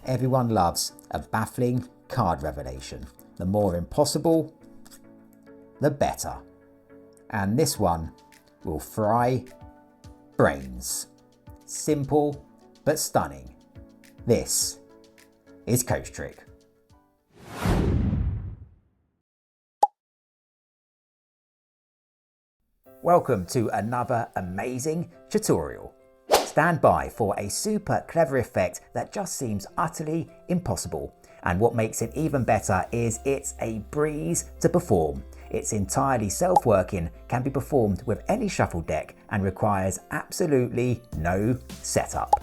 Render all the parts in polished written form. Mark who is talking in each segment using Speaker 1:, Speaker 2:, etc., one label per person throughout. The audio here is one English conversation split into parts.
Speaker 1: Everyone loves a baffling card revelation. The more impossible, the better. And this one will fry brains. Simple but stunning. This is CoachTrick. Welcome to another amazing tutorial. Stand by for a super clever effect that just seems utterly impossible. And what makes it even better is it's a breeze to perform. It's entirely self-working, can be performed with any shuffle deck and requires absolutely no setup.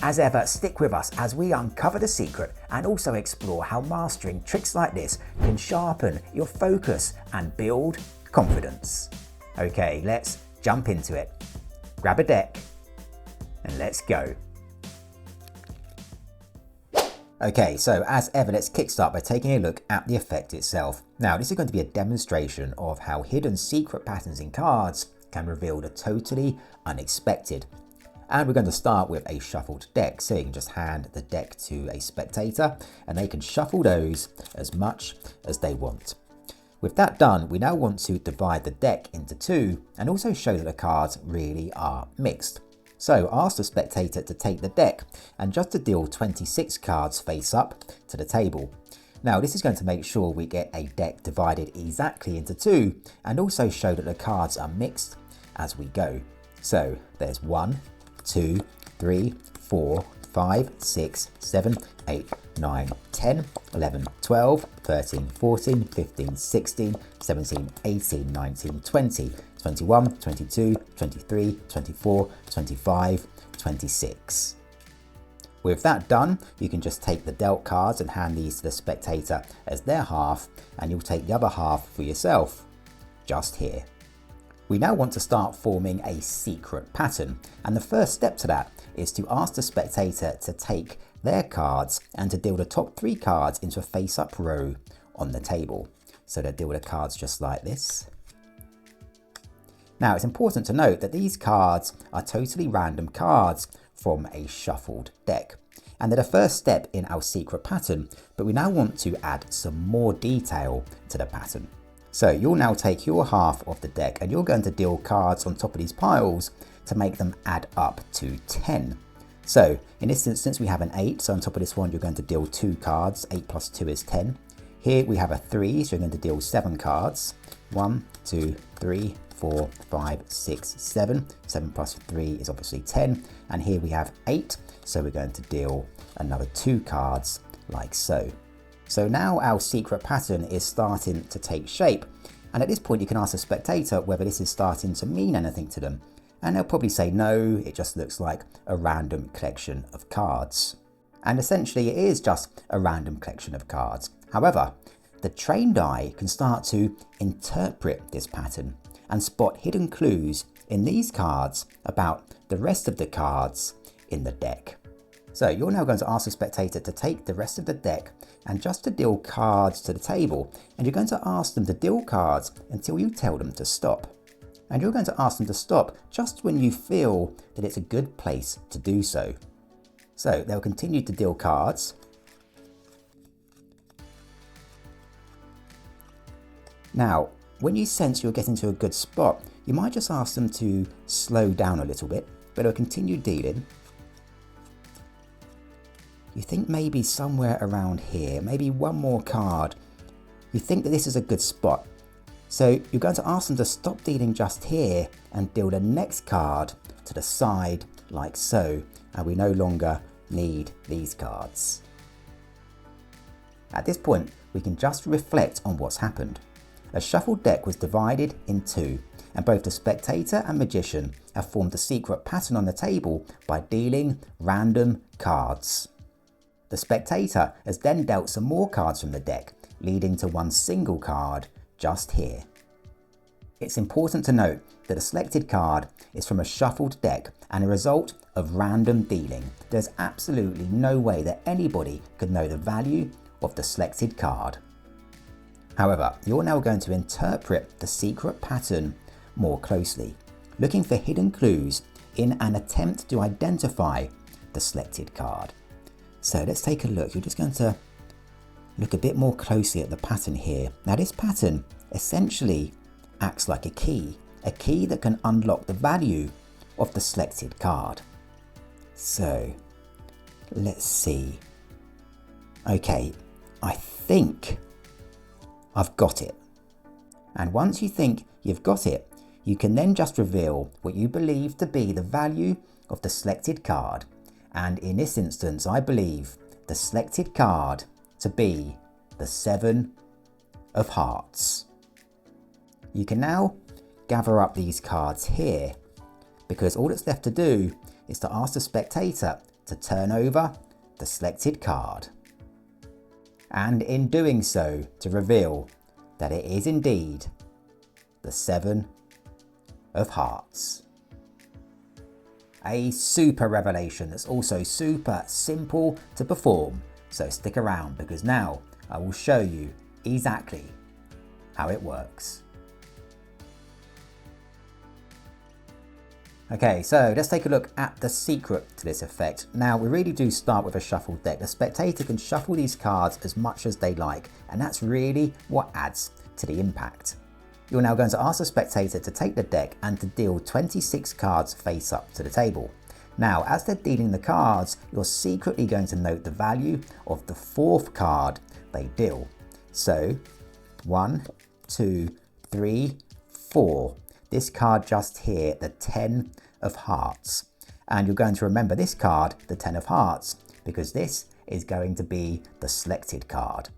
Speaker 1: As ever, stick with us as we uncover the secret and also explore how mastering tricks like this can sharpen your focus and build confidence. Okay, let's jump into it. Grab a deck and let's go. Okay, so as ever, let's kickstart by taking a look at the effect itself. Now, this is going to be a demonstration of how hidden secret patterns in cards can reveal the totally unexpected. And we're going to start with a shuffled deck. So you can just hand the deck to a spectator and they can shuffle those as much as they want. With that done, we now want to divide the deck into two and also show that the cards really are mixed. So ask the spectator to take the deck and just to deal 26 cards face up to the table. Now this is going to make sure we get a deck divided exactly into two and also show that the cards are mixed as we go. So there's 1, 2, 3, 4, 5, 6, 7, 8, 9, 10, 11, 12, 13, 14, 15, 16, 17, 18, 19, 20, 21, 22, 23, 24, 25, 26. With that done, you can just take the dealt cards and hand these to the spectator as their half, and you'll take the other half for yourself, just here. We now want to start forming a secret pattern, and the first step to that is to ask the spectator to take their cards and to deal the top 3 cards into a face-up row on the table. So they'll deal the cards just like this. Now it's important to note that these cards are totally random cards from a shuffled deck, and they're the first step in our secret pattern, but we now want to add some more detail to the pattern. So you'll now take your half of the deck and you're going to deal cards on top of these piles to make them add up to 10. So in this instance we have an 8, so on top of this one you're going to deal 2 cards, 8 plus 2 is 10. Here we have a 3, so you're going to deal 7 cards, 1, 2, 3, 4, 5, 6, 7. 7 plus 3 is obviously 10, and here we have 8, so we're going to deal another 2 cards like so. So now our secret pattern is starting to take shape, and at this point you can ask the spectator whether this is starting to mean anything to them, and they'll probably say no, it just looks like a random collection of cards. And essentially it is just a random collection of cards. However, the trained eye can start to interpret this pattern and spot hidden clues in these cards about the rest of the cards in the deck. So you're now going to ask the spectator to take the rest of the deck and just to deal cards to the table, and you're going to ask them to deal cards until you tell them to stop. And you're going to ask them to stop just when you feel that it's a good place to do so. So they'll continue to deal cards. Now, when you sense you're getting to a good spot, you might just ask them to slow down a little bit, but they'll continue dealing. You think maybe somewhere around here, maybe one more card. You think that this is a good spot. So you're going to ask them to stop dealing just here and deal the next card to the side like so, and we no longer need these cards. At this point, we can just reflect on what's happened. A shuffled deck was divided in two, and both the spectator and magician have formed a secret pattern on the table by dealing random cards. The spectator has then dealt some more cards from the deck, leading to one single card just here. It's important to note that a selected card is from a shuffled deck and a result of random dealing. There's absolutely no way that anybody could know the value of the selected card. However, you're now going to interpret the secret pattern more closely, looking for hidden clues in an attempt to identify the selected card. So let's take a look. You're just going to look a bit more closely at the pattern here. Now this pattern essentially acts like a key that can unlock the value of the selected card. So let's see. Okay, I think I've got it. And once you think you've got it, you can then just reveal what you believe to be the value of the selected card. And in this instance, I believe the selected card to be the 7 of hearts. You can now gather up these cards here, because all that's left to do is to ask the spectator to turn over the selected card. And in doing so, to reveal that it is indeed the 7 of hearts. A super revelation that's also super simple to perform, so stick around because now I will show you exactly how it works. Okay, so let's take a look at the secret to this effect. Now we really do start with a shuffled deck. The spectator can shuffle these cards as much as they like, and that's really what adds to the impact. You're now going to ask the spectator to take the deck and to deal 26 cards face up to the table. Now, as they're dealing the cards, you're secretly going to note the value of the 4th card they deal. So 1, 2, 3, 4. This card just here, the 10 of hearts. And you're going to remember this card, the 10 of hearts, because this is going to be the selected card.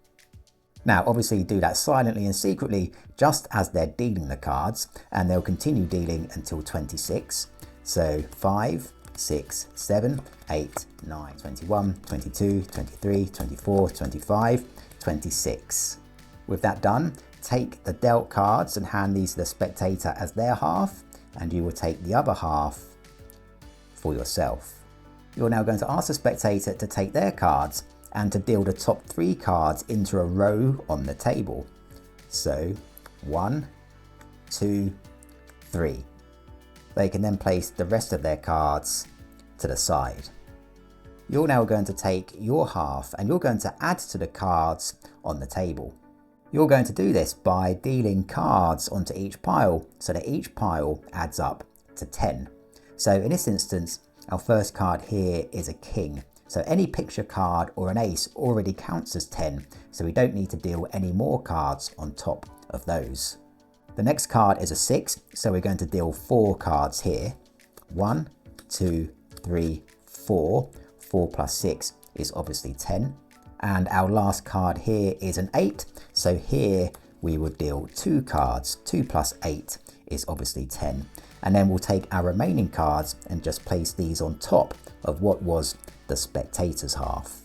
Speaker 1: Now, obviously do that silently and secretly, just as they're dealing the cards, and they'll continue dealing until 26. So 5, 6, 7, 8, 9, 21, 22, 23, 24, 25, 26. With that done, take the dealt cards and hand these to the spectator as their half, and you will take the other half for yourself. You're now going to ask the spectator to take their cards and to deal the top 3 cards into a row on the table. So 1, 2, 3. They can then place the rest of their cards to the side. You're now going to take your half and you're going to add to the cards on the table. You're going to do this by dealing cards onto each pile so that each pile adds up to 10. So in this instance, our first card here is a king. So any picture card or an ace already counts as 10, so we don't need to deal any more cards on top of those. The next card is a 6, so we're going to deal 4 cards here. 1, 2, 3, 4. 4 plus 6 is obviously 10. And our last card here is an 8, so here we would deal 2 cards. 2 plus 8 is obviously 10. And then we'll take our remaining cards and just place these on top of what was the spectator's half.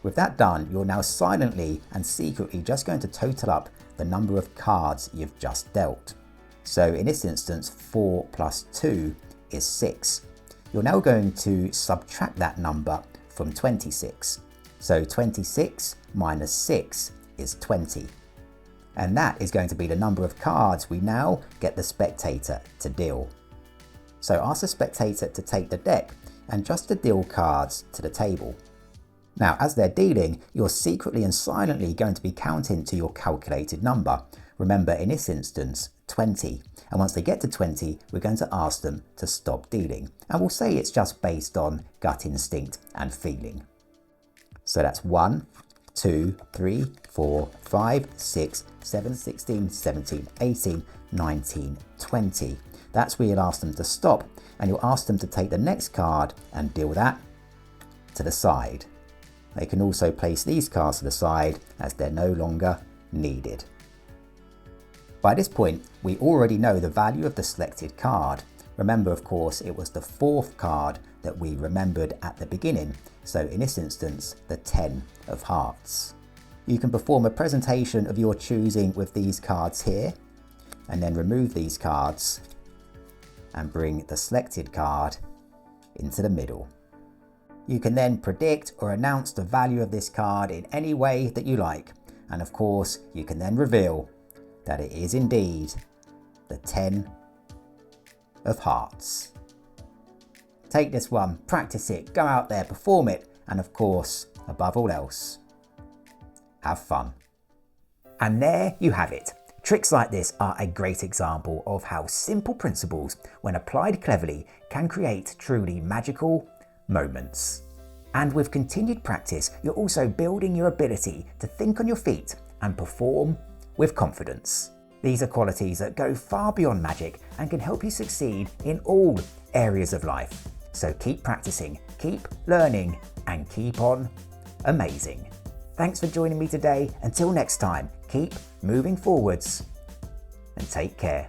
Speaker 1: With that done, you're now silently and secretly just going to total up the number of cards you've just dealt. So in this instance, 4 plus 2 is 6. You're now going to subtract that number from 26. So 26 minus 6 is 20. And that is going to be the number of cards we now get the spectator to deal. So ask the spectator to take the deck and just to deal cards to the table. Now, as they're dealing, you're secretly and silently going to be counting to your calculated number. Remember, in this instance, 20. And once they get to 20, we're going to ask them to stop dealing. And we'll say it's just based on gut instinct and feeling. So that's 1, 2, 3, 4, 5, 6, 7, 16, 17, 18, 19, 20. That's where you'll ask them to stop, and you'll ask them to take the next card and deal that to the side. They can also place these cards to the side as they're no longer needed. By this point, we already know the value of the selected card. Remember, of course, it was the 4th card that we remembered at the beginning. So in this instance, the 10 of hearts. You can perform a presentation of your choosing with these cards here, and then remove these cards and bring the selected card into the middle. You can then predict or announce the value of this card in any way that you like. And of course, you can then reveal that it is indeed the 10 of hearts. Take this one, practice it, go out there, perform it, And of course, above all else, have fun. And there you have it. Tricks like this are a great example of how simple principles, when applied cleverly, can create truly magical moments. And with continued practice, you're also building your ability to think on your feet and perform with confidence. These are qualities that go far beyond magic and can help you succeed in all areas of life. So keep practicing, keep learning, and keep on amazing. Thanks for joining me today. Until next time, keep moving forwards and take care.